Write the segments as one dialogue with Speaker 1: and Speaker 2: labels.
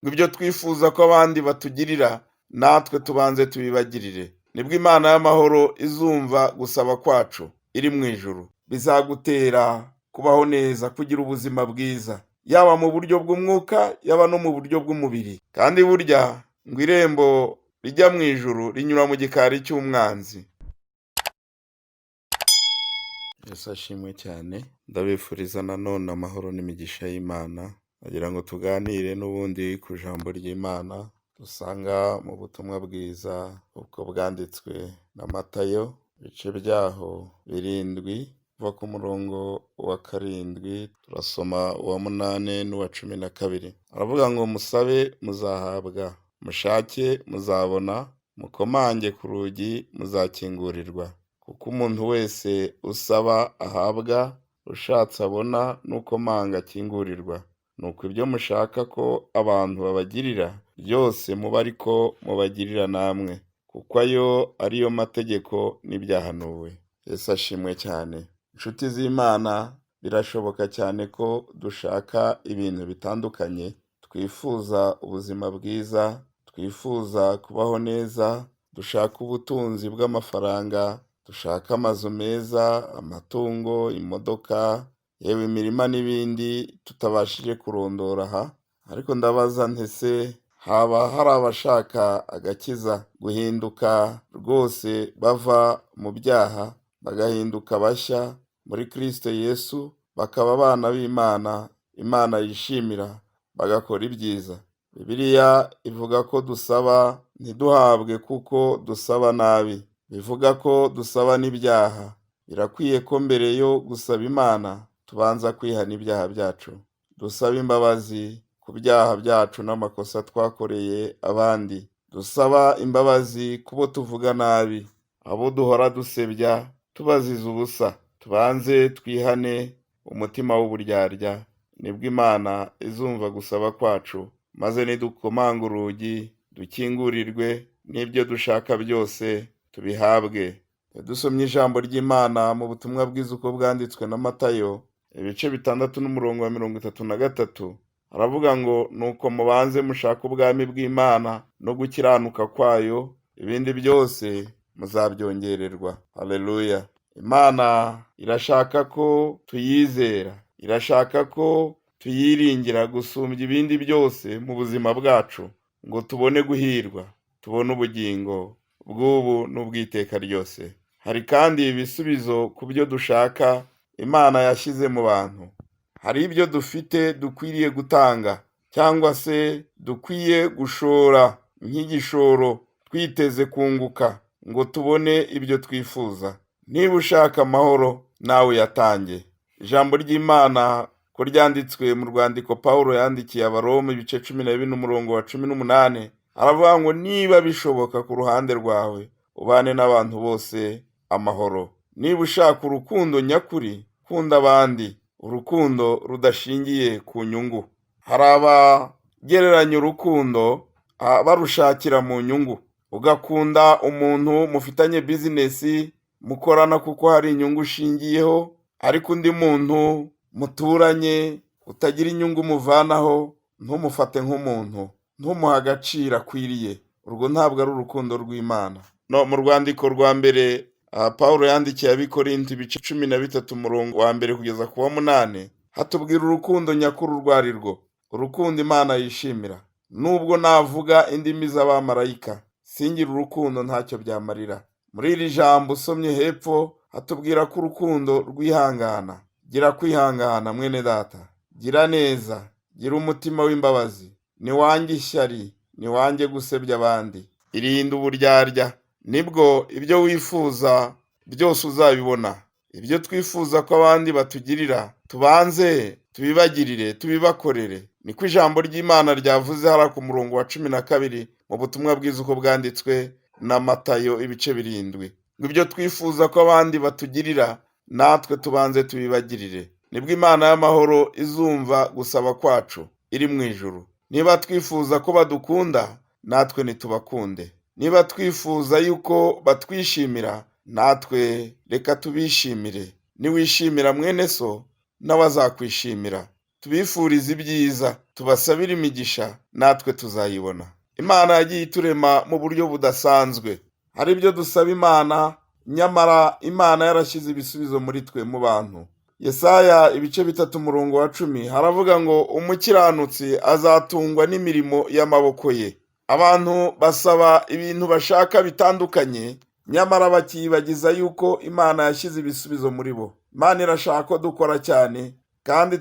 Speaker 1: ngo ibyo twifuza ko abandi batugirira natwe tubanze tubibagirire. Nibwo Imana y'amahoro izumva gusaba kwacu iri mu ijuru. Bizagutera kubaho neza, kugira ubuzima bwiza, yaba mu buryo bw'umwuka, yaba no mu buryo bw'umubiri. Kandi burya ngo irembo rijya mu ijuru rinyura mu gikari cy'umwanzi. Yesu ashimwe cyane. Ndabifuriza nanone amahoro n'imigisha y'Imana. Nagira ngo tuganire n'ubundi ku ijambo ry'Imana dusanga mu butumwa bwiza uko bwanditswe na Matayo, ibice byaho 7 kuva ku murongo wa 7 turasoma uwa 8 n'uwa 12. Aravuga ngo musabe muzahabwa, mushake muzabona, mukomange ku rugi muzakingurirwa. Kuko umuntu wese usaba ahabwa, ushatse abona, n'ukomanga akingurirwa. Nuko ibyo mushaka ko abantu babagirira byose muba ariko mubagirira namwe, kuko ayo ariyo mategeko n'ibyahanuwe. Yesu ashimwe cyane. Inshuti z'Imana, birashoboka cyane ko dushaka ibintu bitandukanye, twifuza ubuzima bwiza, twifuza kubaho neza, dushaka ubutunzi bw'amafaranga, dushaka amazu meza, amatungo, imodoka, yewe imirima n'ibindi tutabashije kurondora aha. Ariko ndabaza ntese haba hari abashaka agakiza, guhinduka rwose bava mu byaha bagahinduka bashya muri Kristo Yesu, bakaba abana b'Imana, Imana yishimira, bagakora ibyiza. Bibiliya ivuga ko dusaba ntiduhabwe kuko dusaba nabi, bivuga ko dusaba n'ibyaha. Birakwiye ko mbere yo gusaba Imana tubanza kwihana ibyaha byacu, dusaba imbabazi ku byaha byacu n'amakosa twakoreye abandi, dusaba imbabazi kubo tuvuga nabi, abo duhora dusebya tubaziza ubusa. Tubanze twihane umutima w'uburyarya, nibwo Imana izumva gusaba kwacu, maze nidukomanga urugi dukingurirwe, n'ibyo dushaka byose tubihabwe. Dusomye ijambo ry'Imana mu butumwa bwiza uko bwanditswe na Matayo, ibice 6 n'umurongo wa 33, aravuga ngo nuko mubanze mushaka ubwami bw'Imana no gukiranuka kwayo, ibindi byose muzabyongererwa. Haleluya. Imana irashaka ko tuyizera, irashaka ko tuyiringira gusumbya ibindi byose mu buzima bwacu, ngo tubone guhirwa, tubone ubugingo bw'ubu n'ubw'iteka ryose. Hari kandi ibisubizo ku byo dushaka Imana yashyize mu bantu. Hari ibyo dufite dukwiriye gutanga, cyangwa se dukwiye gushora nk'igishoro twiteze kunguka, ngo tubone ibyo twifuza. Niba ushaka amahoro, nawe yatange. Ijambo ry'Imana ko ryanditswe mu rwandiko Pawulo yandikiye Abaroma, ibice 12 n'umurongo wa 18, aravuga ngo niba bishoboka ku ruhande rwawe, ubane n'abantu bose amahoro. Niba ushaka urukundo nyakuri, kunda abandi, urukundo rudashingiye ku nyungu. Hari abagereranya urukundo barushakira mu nyungu, ugakunda umuntu mufitanye bizinesi mukorana kuko hari inyungu ushingiyeho, ariko undi muntu muturanye utagira inyungu muvanaho ntumufate nk'umuntu, ntumuhe agaciro akwiriye. Urwo ntabwo ari urukundo rw'Imana. No mu rwandiko rwa mbere Pawulo yandikiye Abikorinto, ibice 13 umurongo wa 1 kugeza ku wa 8, hatubwira urukundo nyakuri urwo ari rwo, urukundo Imana yishimira. Nubwo navuga indimi z'abamarayika, singira urukundo ntacyo byamarira. Muri iri jambo usomye hepfo hatubwira ko urukundo rwihangana. Gira kwihangana mwene data, gira neza, gira umutima w'imbabazi, niwange ishyari, niwange gusebya abandi, irinde uburyarya, nibwo ibyo wifuza byose uzabibona. Ibyo twifuza ko abandi batugirira tubanze tubibagirire, tubibakorere. Niko ijambo ry'Imana ryavuze hara ku murongo wa 12 mu butumwa bwiza uko bwanditswe na Matayo, ibice 7. Ngo ibyo twifuza ko abandi batugirira natwe tubanze tubibagirire. Nibwo Imana y'amahoro izumva gusaba kwacu iri mu ijuru. Niba twifuza ko badukunda, natwe nitubakunde. Niba twifuza yuko batwishimira, natwe reka tubishimire. Niwishimira mwene so, nawe azakwishimira. tubifurize ibyiza, tubasabire imigisha, natwe tuzayibona. Imana yagiye iturema mu buryo budasanzwe. Hari ibyo dusaba Imana, nyamara Imana yarashyize ibisubizo muri twe mu bantu. Yesaya ibice 3:10 haravuga ngo umukiranutsi azatungwa n'imirimo y'amaboko ye. Abantu basaba ibintu bashaka bitandukanye, nyamara bakiyibagiza yuko Imana yashyize ibisubizo muri bo. Imana irashaka ko dukora cyane, kandi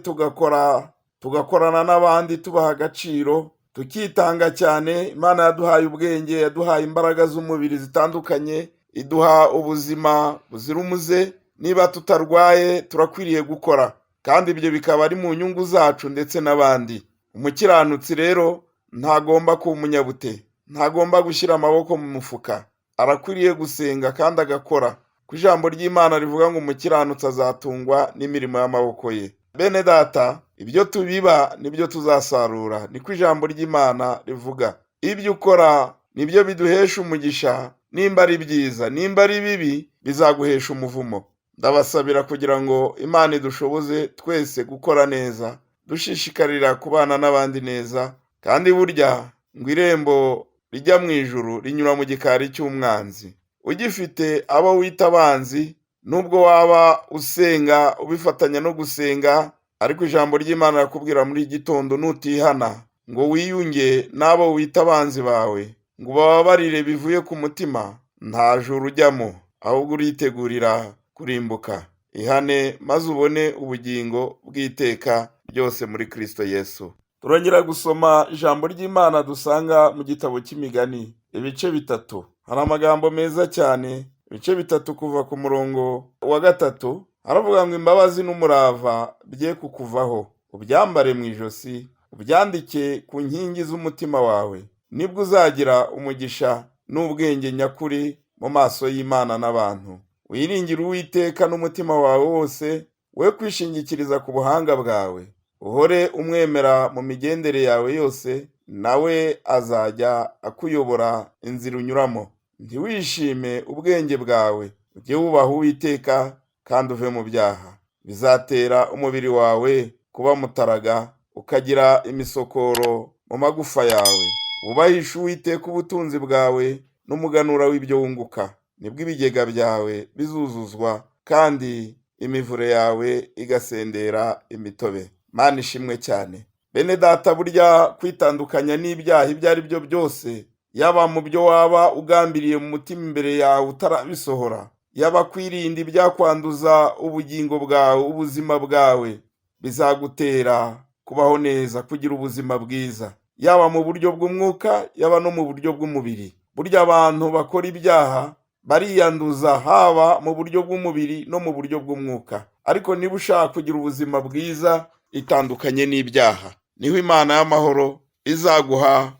Speaker 1: tugakorana n'abandi tubaha agaciro, tukitanga cyane. Imana yaduhaye ubwenge, yaduhaye imbaraga z'umubiri zitandukanye, iduha ubuzima buzira umuze. Niba tutarwaye turakwiriye gukora, kandi ibyo bikaba ari mu nyungu zacu ndetse n'abandi. Umukiranutsi rero ntagomba kuba umunyabute, ntagomba gushyira amaboko mu mufuka. Arakwiriye gusenga kandi agakora. Ku ijambo ry'Imana rivuga ngo umukiranutsi azatungwa n'imirimo y'amaboko ye. Bene data, ibyo tubiba nibyo tuzasarura, niko ijambo ry'Imana rivuga. Ibyo ukora nibyo biduhesha umugisha, nimba ari byiza, nimba ari bibi bizaguhesha umuvumo. Ndabasabira kugira ngo Imana idushoboze twese gukora neza, dushishikarira kubana n'abandi neza, kandi burya ngo irembo rijya mu ijuru rinyura mu gikari cy'umwanzi. Ugifite abo wita abanzi, nubwo waba usenga ubifatanya no gusenga, ariko ijambo ry'Imana rakubwira muri gitondo nutihana ngo wiyunge n'abo wita abanzi bawe, ngo bababarire bivuye ku mutima, nta juru ujyamo, ahubwo uritegurira kurimbuka. Ihane maze ubone ubugingo bw'iteka ryose muri Kristo Yesu. Turongera gusoma ijambo ry'Imana dusanga mu gitabo cy'Imigani ibice 3. Hari amagambo meza cyane. Ibice 3 kuva ku murongo wa 3 haravuga ngo imbabazi n'umurava bye kukuvaho, ubyambare mu ijosi, ubyandike ku nkingi z'umutima wawe. Nibwo uzagira umugisha n'ubwenge nyakuri mu maso y'Imana n'abantu. Wiringire Uwiteka n'umutima wawe wose, we kwishingikiriza ku buhanga bwawe. Uhore umwemera mu migendere yawe yose, nawe azajya akuyobora inzira unyuramo. Ntiwishime ubwenge bwawe, ujye wubaha Uwiteka kandi uve mu byaha. Bizatera umubiri wawe kuba mutaraga, ukagira imisokoro mu magufa yawe. Wubahishe Uwiteka ubutunzi bwawe n'umuganura w'ibyo wunguka. Nibwo ibigega byawe bizuzuzwa, kandi imivure yawe igasendera imitobe. Mana ishimwe cyane. Bene data, burya kwitandukanya n'ibyaha ibyo ari byo byose, yaba mu byo waba ugambiriye mu mutima imbere yawe utarabisohora, yaba kwirinda ibyakwanduza ubugingo bwawe, ubuzima bwawe, bizagutera kubaho neza, kugira ubuzima bwiza, yaba mu buryo bw'umwuka, yaba no mu buryo bw'umubiri. Burya abantu bakora ibyaha bariyanduza, haba mu buryo bw'umubiri no mu buryo bw'umwuka. Ariko niba ushaka kugira ubuzima bwiza, itandukanye n'ibyaha, niho Imana y'amahoro izaguha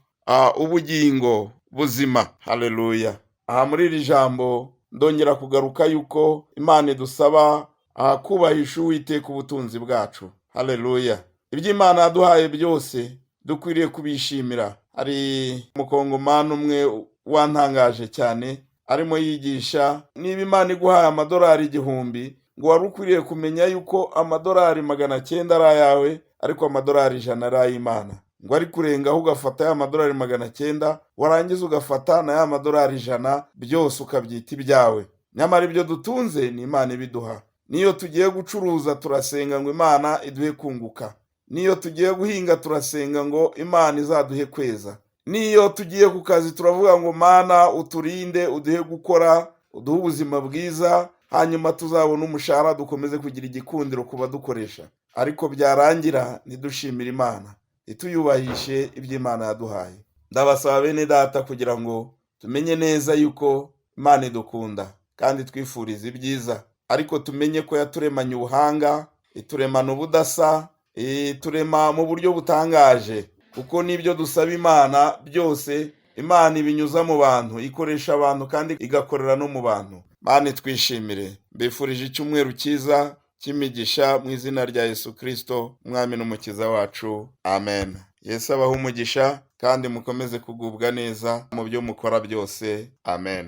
Speaker 1: ubugingo buzima. Haleluya. Aha muri iri jambo ndongera kugaruka yuko Imana idusaba kubahisha Uwiteka ubutunzi bwacu. Haleluya. Ibyo Imana yaduhaye byose dukwiriye kubishimira. Hari umukongomani umwe wantangaje cyane, arimo yigisha niba Imana iguhaye amadolari 1000, ngo wari ukwiriye kumenya yuko amadolari 900 ari ayawe, ariko amadolari 100 ari ay'Imana. Ngo ari kurengaho ugafata ya madolari 900, warangiza ugafata na ya madolari 100, byose ukabyita ibyawe. Nyamara ibyo dutunze ni Imana ibiduha. Niyo tugiye gucuruza turasenga ngo Imana iduhe kunguka. Niyo tugiye guhinga turasenga ngo Imana izaduhe kweza. Niyo tugiye ku kazi turavuga ngo Mana uturinde, uduhe gukora, uduhe ubuzima bwiza, hanyuma tuzabona umushahara dukomeze kugira igikundiro kuba dukoresha. Ariko byarangira ntidushimire Imana, ituyubahishe ibyo Imana yaduhaye. Ndabasaba bene data kugira ngo tumenye neza yuko Imana idukunda kandi twifuriza ibyiza, ariko tumenye ko yaturemanye ubuhanga, ituremana ubudasa, iturema mu buryo butangaje, kuko n'ibyo dusaba Imana byose Imana ibinyuza mu bantu, ikoresha abantu kandi igakorera no mu bantu. Mana twishimire. Mbifurije icyumweru cyiza cy'imigisha mu izina rya Yesu Kristo, umwami n'umukiza wacu. Amen. Yesu abahe umugisha kandi mukomeze kugubwa neza mu byo mukora byose. Amen.